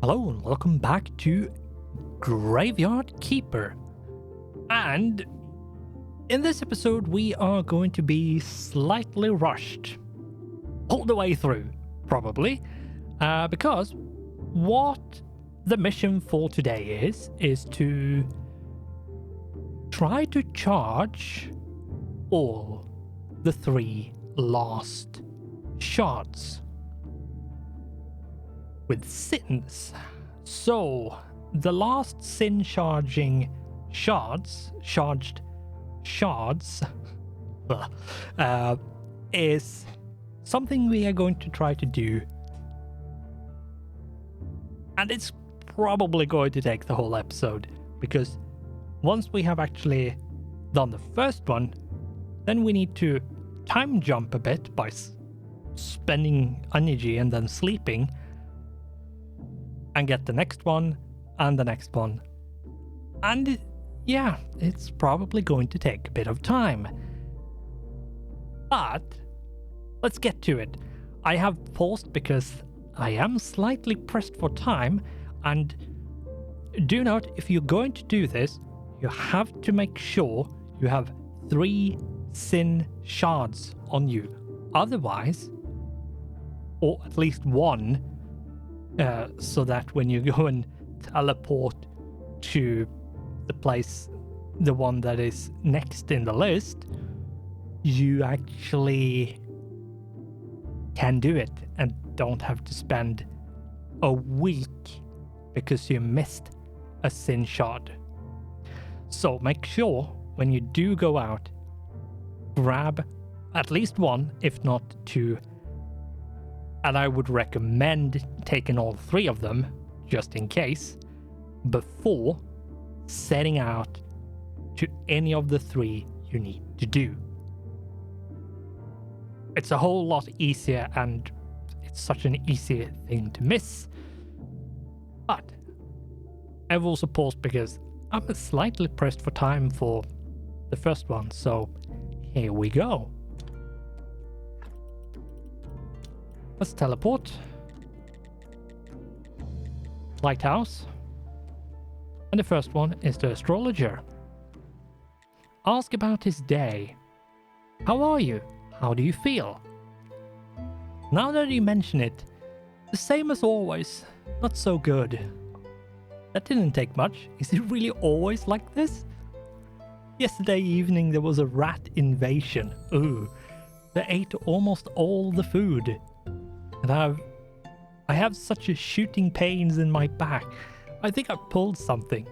Hello and welcome back to Graveyard Keeper. And in this episode we are going to be slightly rushed all the way through, probably, because what the mission for today is to try to charge all the 3 last shards with sins. So the last sin charging charged shards is something we are going to try to do, and it's probably going to take the whole episode, because once we have actually done the first one, then we need to time jump a bit by spending energy and then sleeping, and get the next one and the next one. And yeah, it's probably going to take a bit of time. But let's get to it. I have paused because I am slightly pressed for time, and do note, if you're going to do this, you have to make sure you have 3 sin shards on you. Otherwise, or at least 1, so that when you go and teleport to the place, the one that is next in the list, you actually can do it and don't have to spend a week because you missed a sin shard. So make sure when you do go out, grab at least 1, if not 2. And I would recommend taking all 3 of them, just in case, before setting out to any of the 3 you need to do. It's a whole lot easier, and it's such an easy thing to miss. But I've also paused because I'm slightly pressed for time for the first one, so here we go. Let's teleport. Lighthouse. And the first one is the astrologer. Ask about his day. How are you? How do you feel? Now that you mention it, the same as always, not so good. That didn't take much. Is it really always like this? Yesterday evening there was a rat invasion. Ooh, they ate almost all the food. And I have such a shooting pains in my back. I think I pulled something.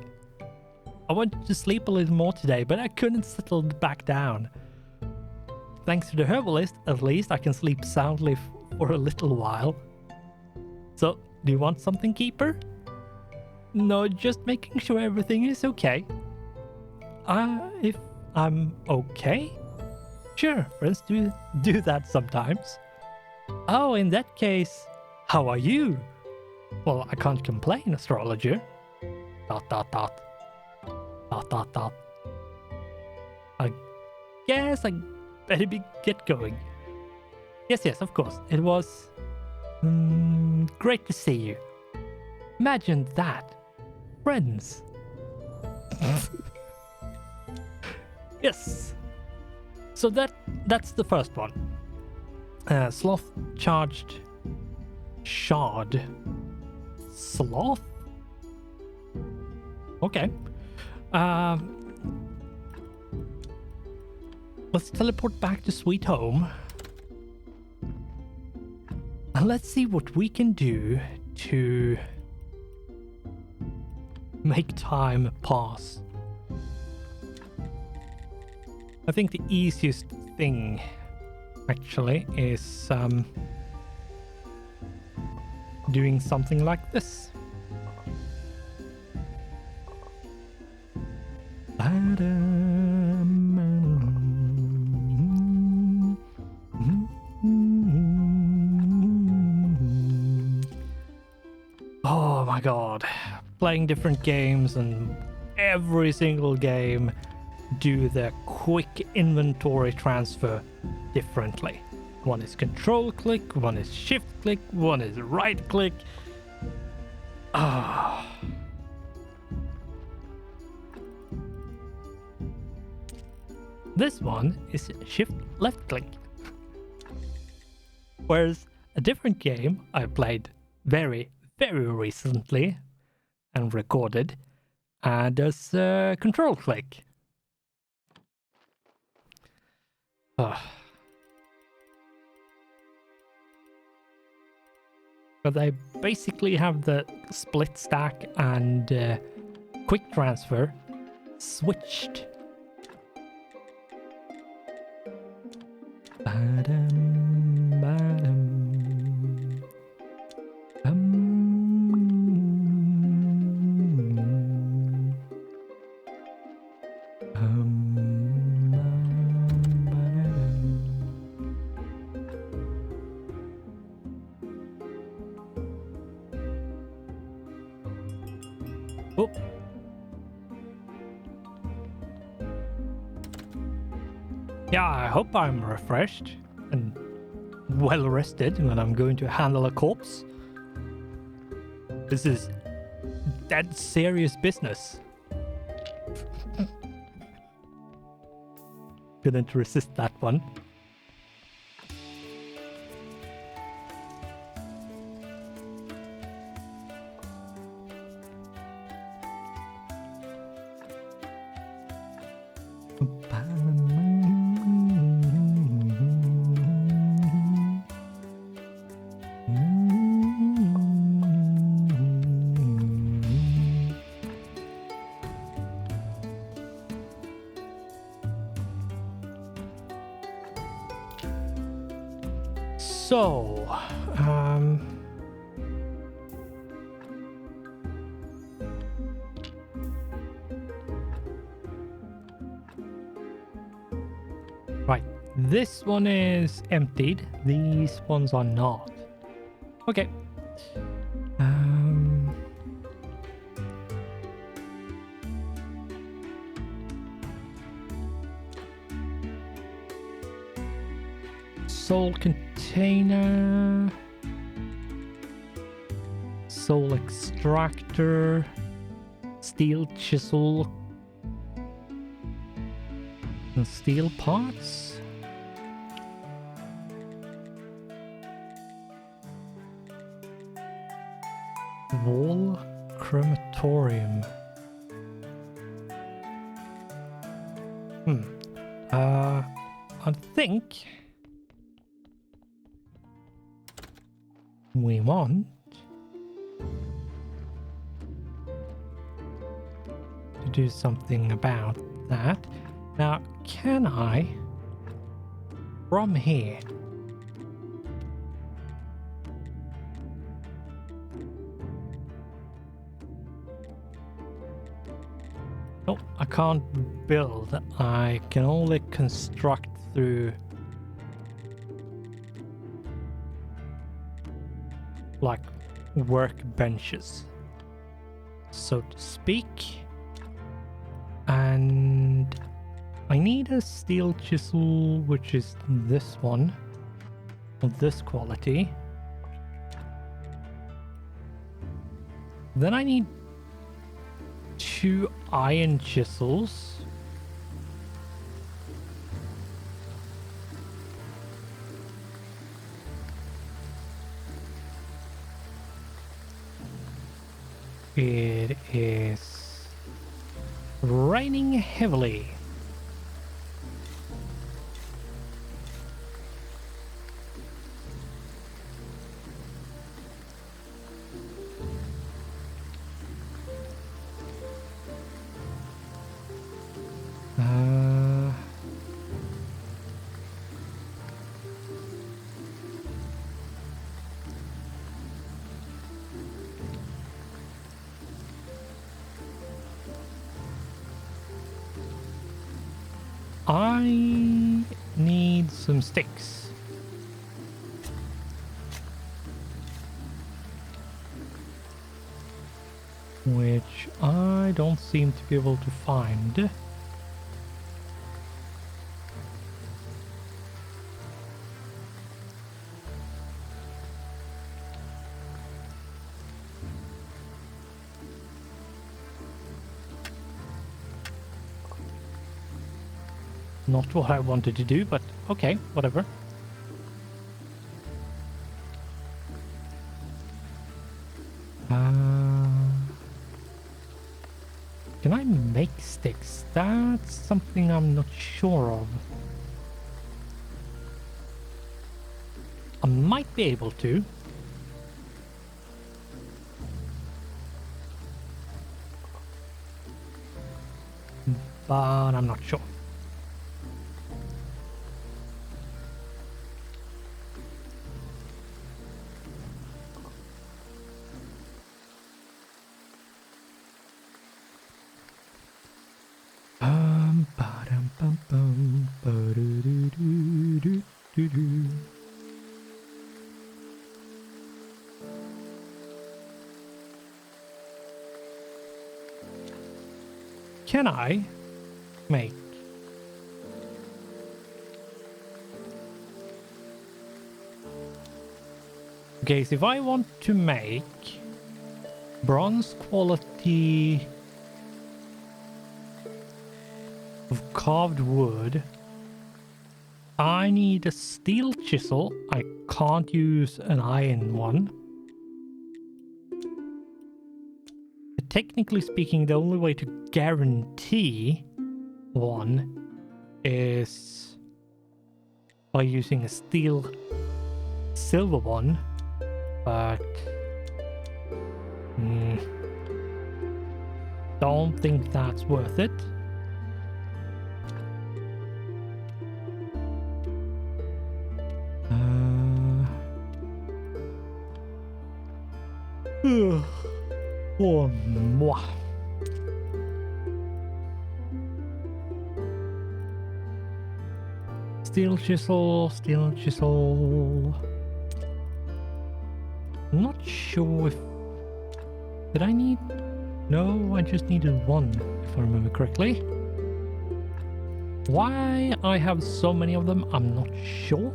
I wanted to sleep a little more today, but I couldn't settle back down. Thanks to the herbalist, at least I can sleep soundly for a little while. So, do you want something, Keeper? No, just making sure everything is okay. If I'm okay? Sure, friends do that sometimes. Oh, in that case, how are you? Well, I can't complain, astrologer. ... I guess I better get going. Yes, of course. It was great to see you. Imagine that. Friends. Yes. So that's the first one. Sloth charged shard. Sloth? Okay. Let's teleport back to Sweet Home. And let's see what we can do to make time pass. I think the easiest thing actually is doing something like this. Oh my god, playing different games, and every single game do the quick inventory transfer differently. One is control click, one is shift click, one is right click. Ah. This one is shift left click. Whereas a different game I played very, very recently and recorded does control click. But they basically have the split stack and quick transfer switched. Ba-dum, ba-dum. Oh. Yeah, I hope I'm refreshed and well rested when I'm going to handle a corpse. This is dead serious business. Couldn't resist that one. So, right, this one is emptied. These ones are not. Okay. Soul container, soul extractor, steel chisel, and steel parts. Wall crematorium. I think we want to do something about that. Now, can I, from here, no, I can't build. I can only construct through like workbenches, so to speak. And I need a steel chisel, which is this one, of this quality. Then I need 2 iron chisels. It is raining heavily. I need some sticks. Which I don't seem to be able to find. not what I wanted to do, but okay, whatever. Can I make sticks? That's something I'm not sure of. I might be able to. But I'm not sure. Can I make okay, so if I want to make bronze quality of carved wood, I need a steel chisel. I can't use an iron one. Technically speaking, the only way to guarantee one is by using a steel silver one, but don't think that's worth it. Oh, moi. Steel chisel, steel chisel. I'm not sure if... Did I need... No, I just needed one, if I remember correctly. Why I have so many of them, I'm not sure.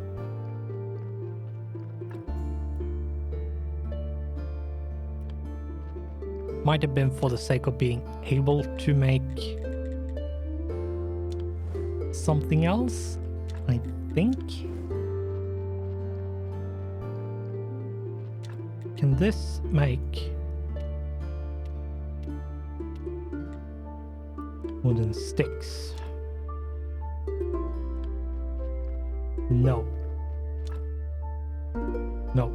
Might have been for the sake of being able to make something else, I think. Can this make wooden sticks? No. No.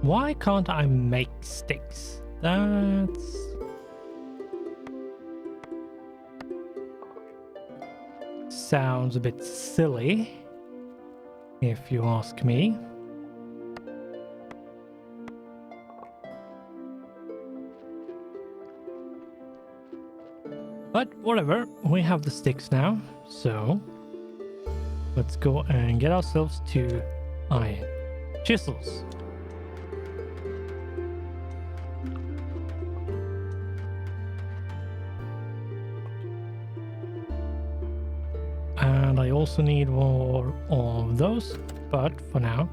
Why can't I make sticks? That's... sounds a bit silly, if you ask me. But whatever, we have the sticks now, so let's go and get ourselves 2 iron chisels. And I also need more of those, but for now,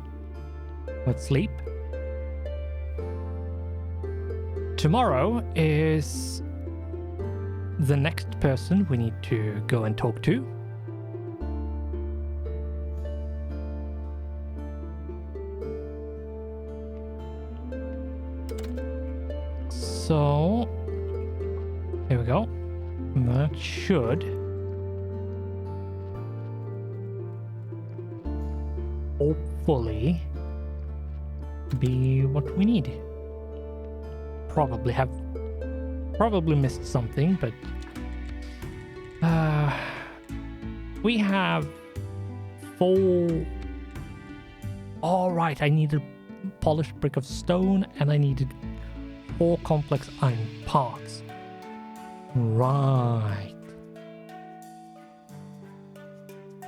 let's sleep. Tomorrow is the next person we need to go and talk to. So, here we go. That should hopefully be what we need. Probably missed something, but we have 4. All right, I needed polished brick of stone and I needed 4 complex iron parts. Right.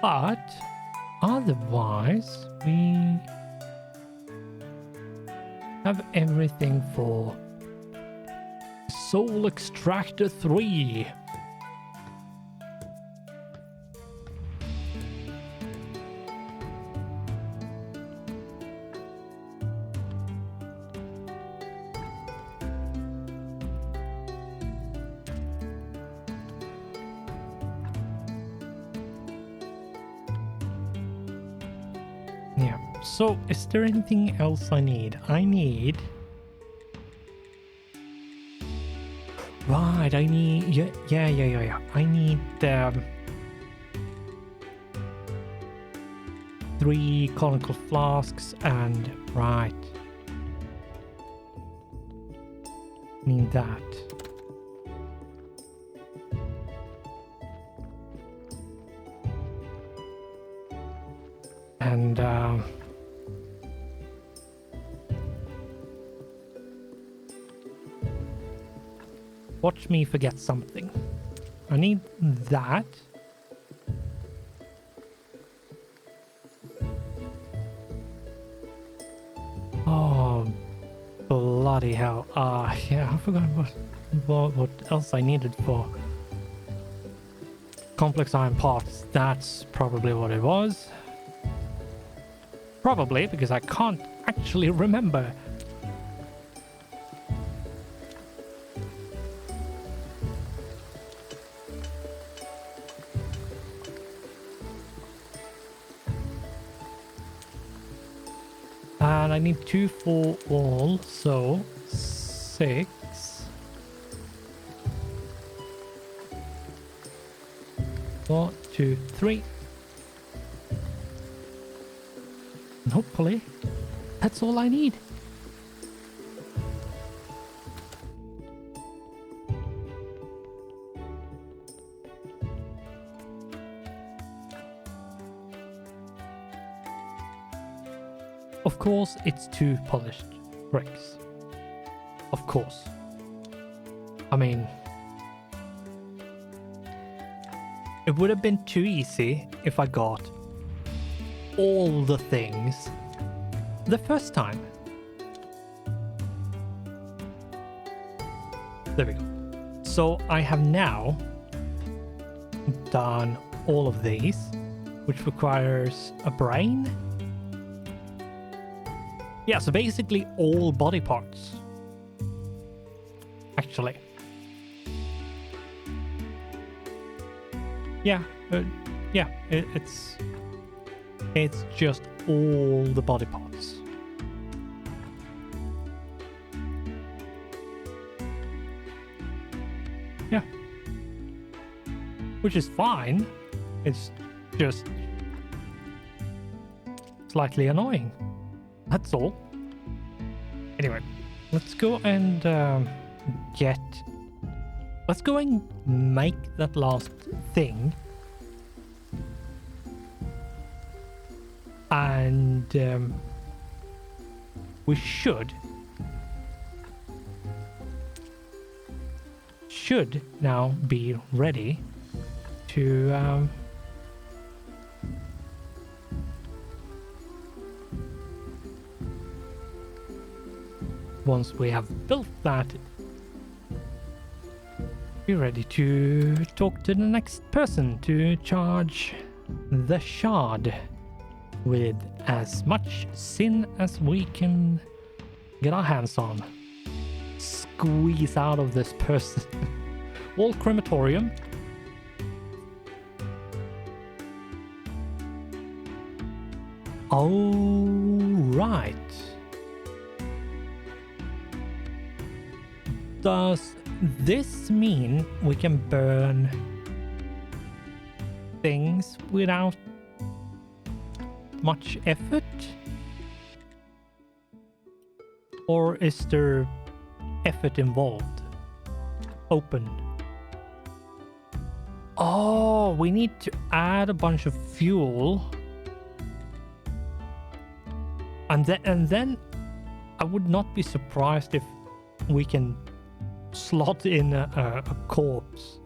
But otherwise, we have everything for Soul Extractor 3. So is there anything else I need? I need... Right, I need... Yeah. I need 3 conical flasks and... Right. Need that. And watch me forget something. I need that. Oh, bloody hell. Yeah, I forgot what else I needed for complex iron parts. That's probably what it was. Probably, because I can't actually remember. And I need 2 for all, so 6. 1, 2, 3. And hopefully, that's all I need. Of course, it's 2 polished bricks. Of course. I mean, it would have been too easy if I got all the things the first time. There we go. So I have now done all of these, which requires a brain. Yeah, so basically all body parts. Actually. Yeah, it's just all the body parts. Yeah. Which is fine. It's just slightly annoying. That's all. Anyway, let's go and let's go and make that last thing. And we should now be ready to once we have built that, be ready to talk to the next person to charge the shard with as much sin as we can get our hands on. Squeeze out of this person. All crematorium. Oh, right. Does this mean we can burn things without much effort? Or is there effort involved? Open. Oh, we need to add a bunch of fuel. And then I would not be surprised if we can slot in a corpse.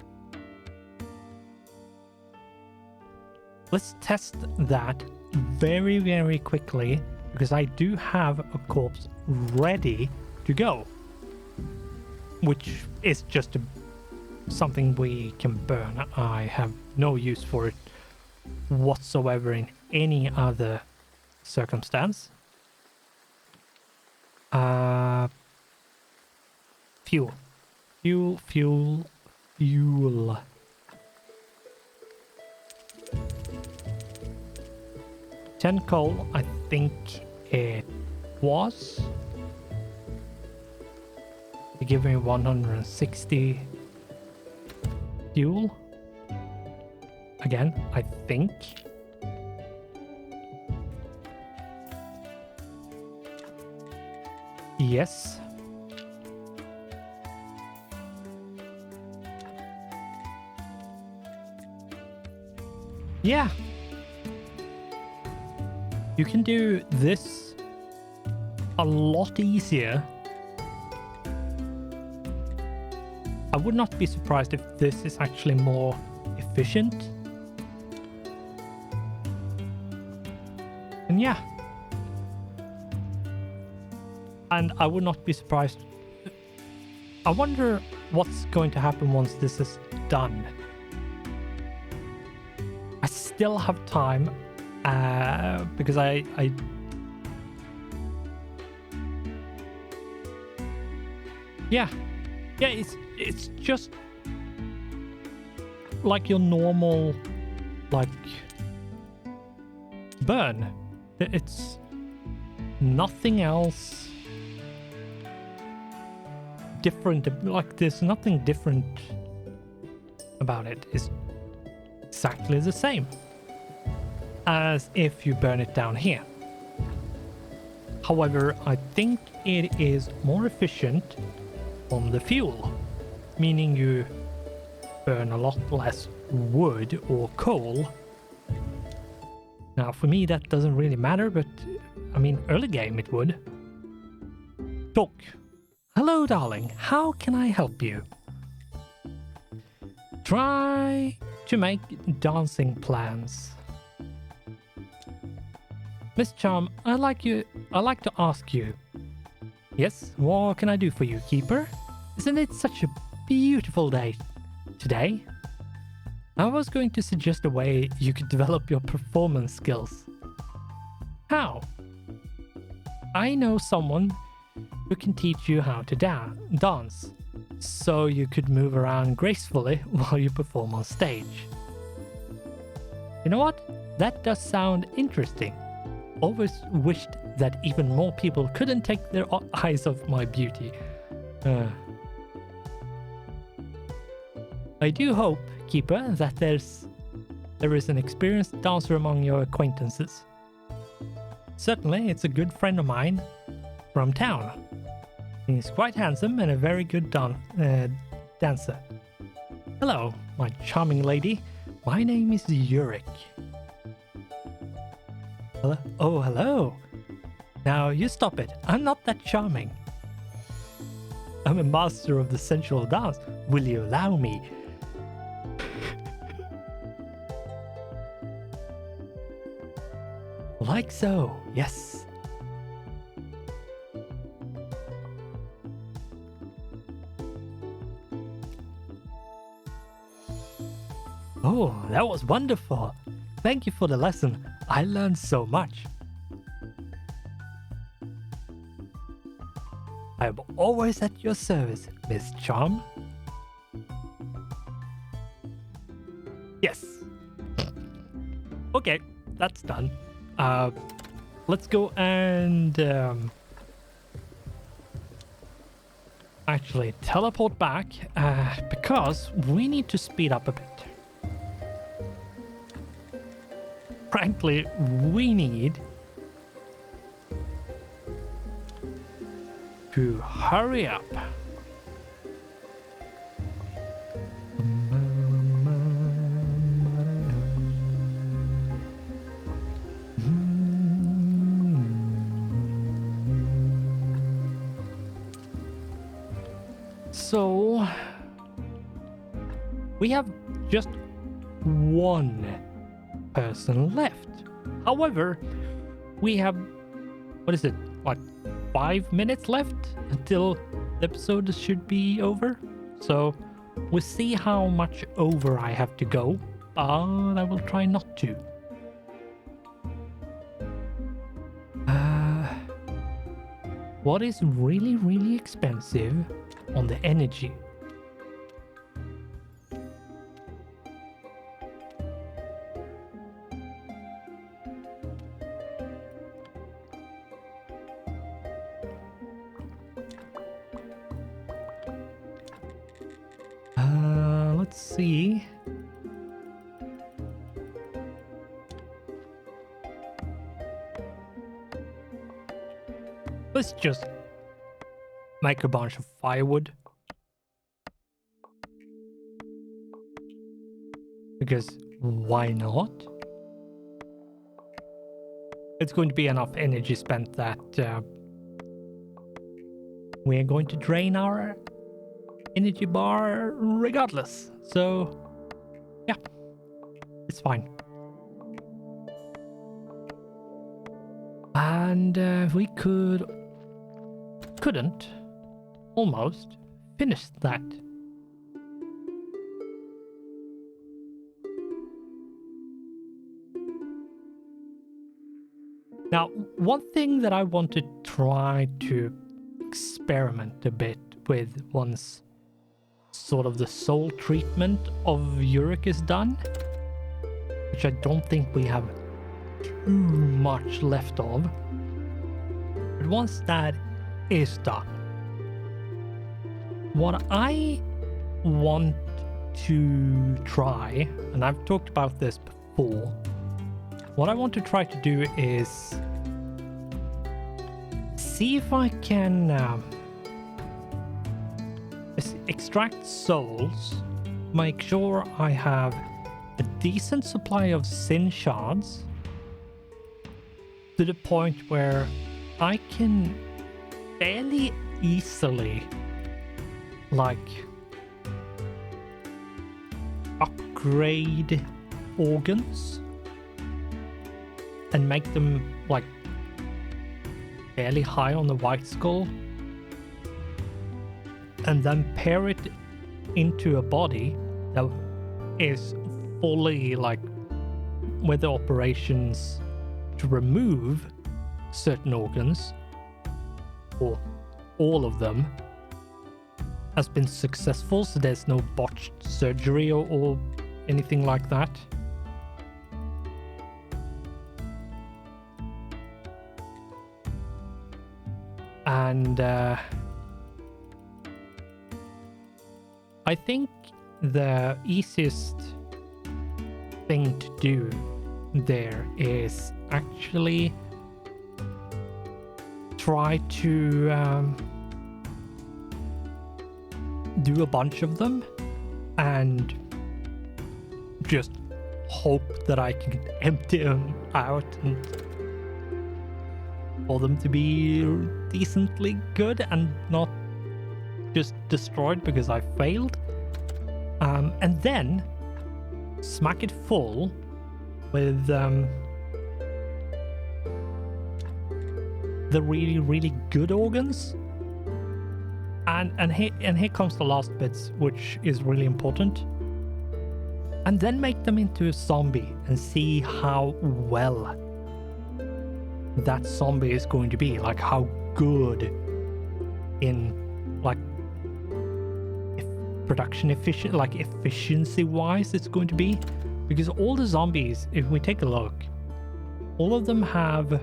Let's test that very, very quickly, because I do have a corpse ready to go, which is just something we can burn. I have no use for it whatsoever in any other circumstance. Fuel. 10 coal, I think it was. They give me 160 fuel. Again, I think. Yes. Yeah. You can do this a lot easier. I would not be surprised if this is actually more efficient. And yeah. And I would not be surprised. I wonder what's going to happen once this is done. I still have time because I yeah, it's just like your normal like burn. It's nothing else different. Like there's nothing different about it. It's exactly the same as if you burn it down here. However, I think it is more efficient on the fuel, meaning you burn a lot less wood or coal. Now, for me, that doesn't really matter, but I mean, early game it would. Talk. Hello, darling. How can I help you? Try to make dancing plans. Miss Charm, I'd like to ask you. Yes, what can I do for you, Keeper? Isn't it such a beautiful day today? I was going to suggest a way you could develop your performance skills. How? I know someone who can teach you how to dance, so you could move around gracefully while you perform on stage. You know what? That does sound interesting. Always wished that even more people couldn't take their eyes off my beauty. I do hope, Keeper, that there is an experienced dancer among your acquaintances. Certainly, it's a good friend of mine from town. He's quite handsome and a very good dancer. Hello, my charming lady. My name is Euric. Hello? Oh, hello. Now, you stop it. I'm not that charming. I'm a master of the sensual dance. Will you allow me? Like so, yes. Oh, that was wonderful. Thank you for the lesson. I learned so much. I am always at your service, Miss Charm. Yes. Okay, that's done. Let's go and actually teleport back because we need to speed up a bit. Frankly, we need to hurry up. So we have just one person left. However, we have, what is it, like 5 minutes left until the episode should be over. So we'll see how much over I have to go, but I will try not to. What is really, really expensive on the energy? see. Let's just make a bunch of firewood. Because why not? It's going to be enough energy spent that we're going to drain our energy bar regardless. So, yeah, it's fine. And we couldn't almost finish that. Now, one thing that I want to try to experiment a bit with once sort of the soul treatment of Euric is done, which I don't think we have too much left of, but once that is done, what I want to try, and I've talked about this before, what I want to try to do is see if I can extract souls, make sure I have a decent supply of sin shards to the point where I can fairly easily like upgrade organs and make them like fairly high on the white skull, and then pair it into a body that is fully like with the operations to remove certain organs, or all of them, has been successful, so there's no botched surgery or anything like that. And I think the easiest thing to do there is actually try to do a bunch of them and just hope that I can empty them out and for them to be decently good and not just destroyed because I failed. And then smack it full with the really, really good organs. And here comes the last bits, which is really important. And then make them into a zombie and see how well that zombie is going to be, like how good in like production efficient, like efficiency wise it's going to be, because all the zombies, if we take a look, all of them have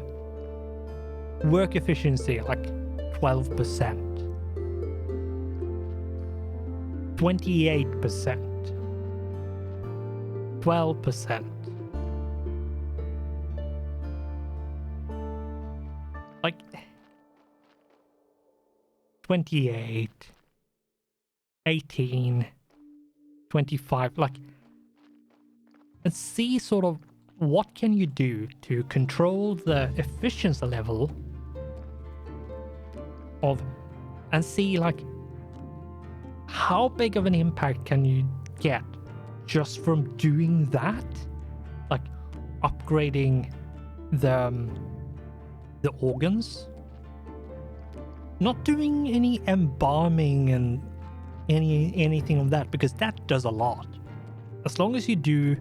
work efficiency like 12%, 28%, 12%. Like 28, 18, 25, like, and see sort of what can you do to control the efficiency level of, and see like how big of an impact can you get just from doing that, like upgrading the organs, not doing any embalming and anything of that, because that does a lot. As long as you do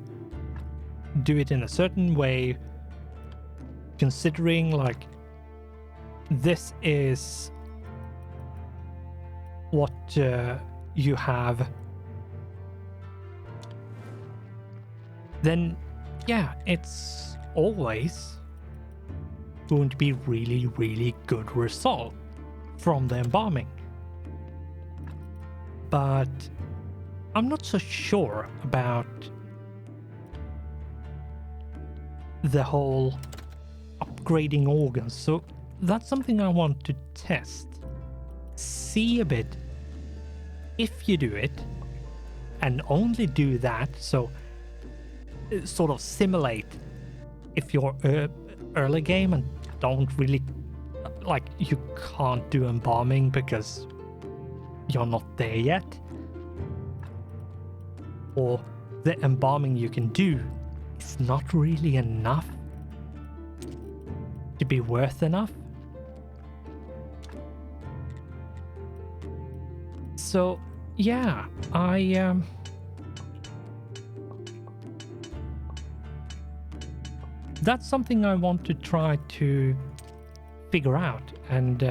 it in a certain way, considering like this is what you have, then yeah, it's always going to be really, really good result from the embalming. But I'm not so sure about the whole upgrading organs, so that's something I want to test. See a bit if you do it, and only do that, so sort of simulate if you're early game and don't really, like, you can't do embalming because you're not there yet, or the embalming you can do is not really enough to be worth enough. So yeah, that's something I want to try to figure out, and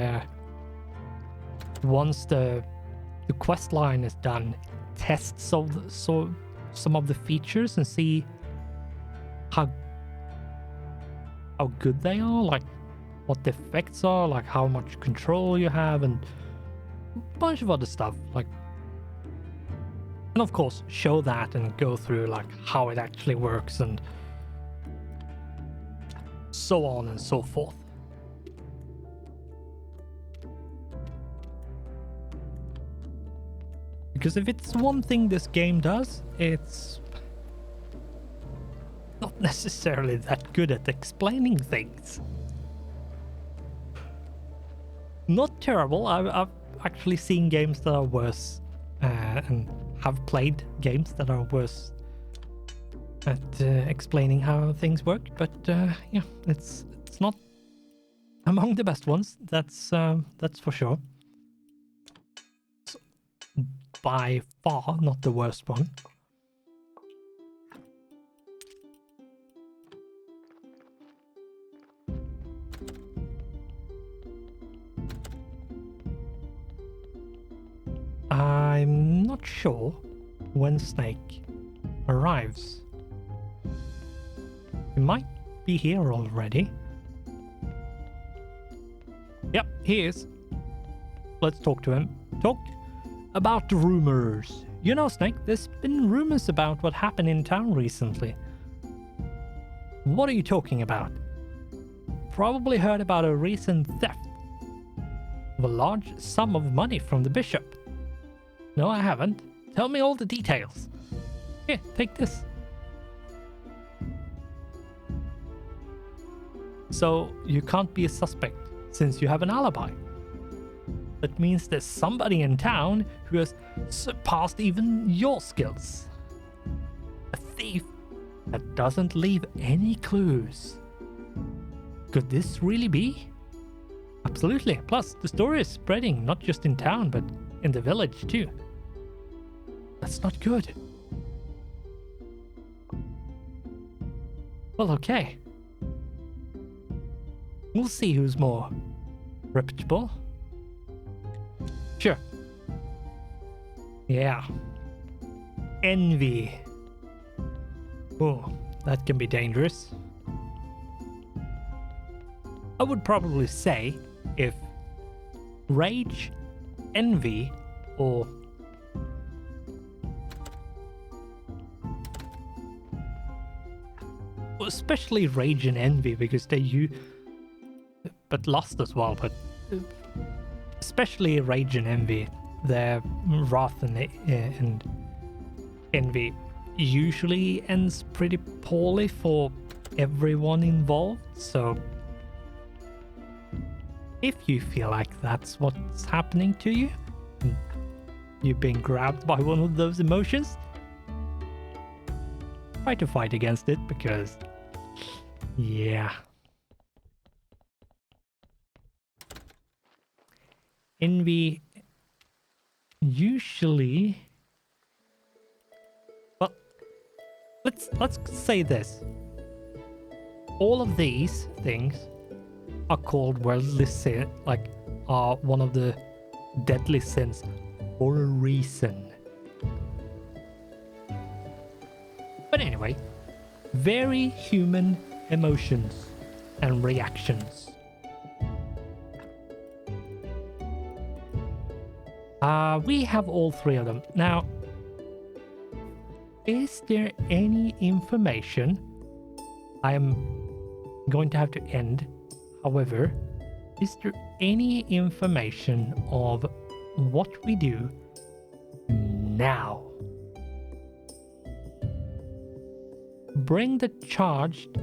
once the quest line is done, test some of the features and see how good they are, like what the effects are, like how much control you have, and a bunch of other stuff, like, and of course show that and go through like how it actually works and so on and so forth. Because if it's one thing this game does, it's not necessarily that good at explaining things. Not terrible. I've actually seen games that are worse, and have played games that are worse at explaining how things work. But yeah, it's not among the best ones. That's for sure. By far not the worst one. I'm not sure when Snake arrives. He might be here already. Yep, he is. Let's talk to him. Talk about the rumors. You know, Snake, there's been rumors about what happened in town recently. What are you talking about? Probably heard about a recent theft of a large sum of money from the bishop. No, I haven't. Tell me all the details. Here, take this. So, you can't be a suspect since you have an alibi. That means there's somebody in town who has surpassed even your skills. A thief that doesn't leave any clues. Could this really be? Absolutely. Plus, the story is spreading not just in town, but in the village too. That's not good. Well, okay. We'll see who's more reputable. Sure. Yeah. Envy. Oh, that can be dangerous. I would probably say if rage, envy, or especially rage and envy, because but lust as well, but especially rage and envy, their wrath and envy usually ends pretty poorly for everyone involved. So if you feel like that's what's happening to you, you've been grabbed by one of those emotions, try to fight against it, because yeah, envy usually, well, let's say this. All of these things are called worldly sin, like are one of the deadly sins for a reason. But anyway, very human emotions and reactions. We have all three of them. Now, is there any information? I am going to have to end. However, is there any information of what we do now? Bring the charged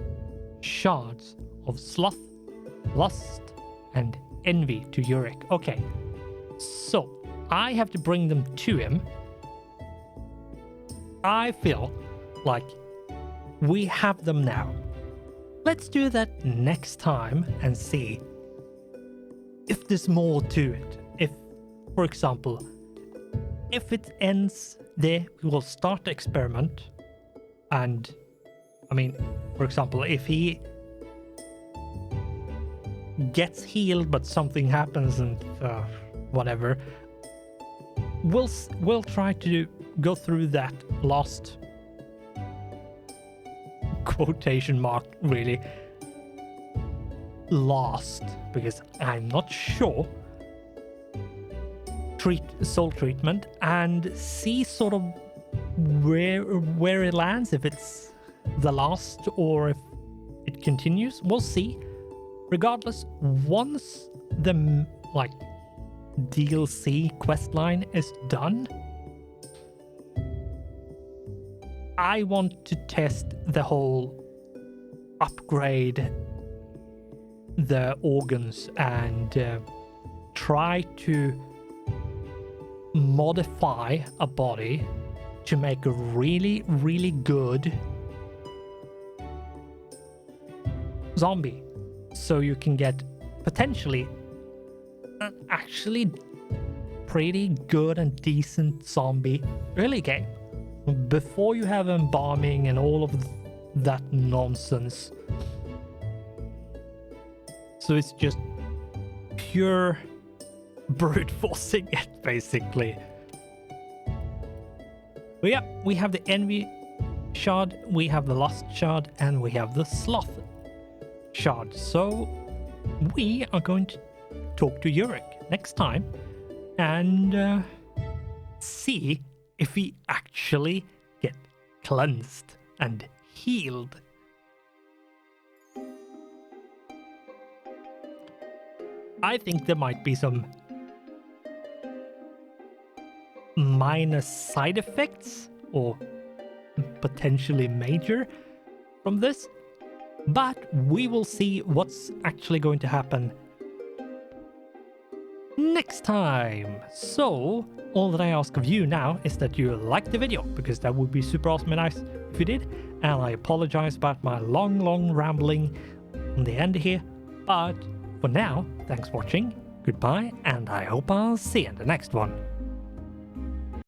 shards of sloth, lust, and envy to Euric. Okay, so I have to bring them to him. I feel like we have them now. Let's do that next time and see if there's more to it. If, for example, if it ends there, we will start the experiment. And, I mean, for example, if he gets healed but something happens and whatever, we'll try to go through that last quotation mark, really lost, because I'm not sure, soul treatment and see sort of where it lands, if it's the last or if it continues. We'll see. Regardless, once the like DLC questline is done, I want to test the whole upgrade the organs and try to modify a body to make a really, really good zombie. So you can get potentially an actually pretty good and decent zombie early game, before you have embalming and all of that nonsense. So it's just pure brute forcing it, basically. But yeah, we have the envy shard, we have the lust shard, and we have the sloth shard. So we are going to talk to Euric next time and see if we actually get cleansed and healed. I think there might be some minor side effects, or potentially major, from this, but we will see what's actually going to happen next time. So all that I ask of you now is that you like the video, because that would be super awesome and nice if you did. And I apologize about my long rambling on the end here, but for now, thanks for watching, goodbye, and I hope I'll see you in the next one.